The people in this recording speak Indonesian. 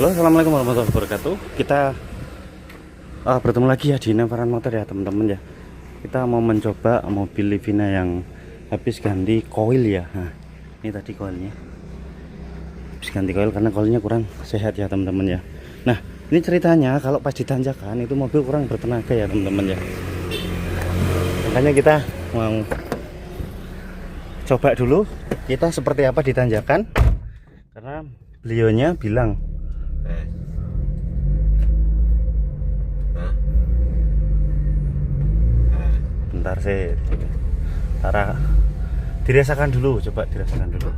Halo, assalamualaikum warahmatullahi wabarakatuh. Kita bertemu lagi ya di Nevaran Motor ya teman-teman ya. Kita mau mencoba mobil Livina yang habis ganti koil ya. Nah, ini tadi koilnya. Habis ganti koil karena koilnya kurang sehat ya teman-teman ya. Nah, ini ceritanya kalau pas ditanjakan itu mobil kurang bertenaga ya teman-teman ya. Makanya kita mau coba dulu kita seperti apa ditanjakan, karena beliaunya bilang bentar saya dirasakan dulu, coba dirasakan dulu.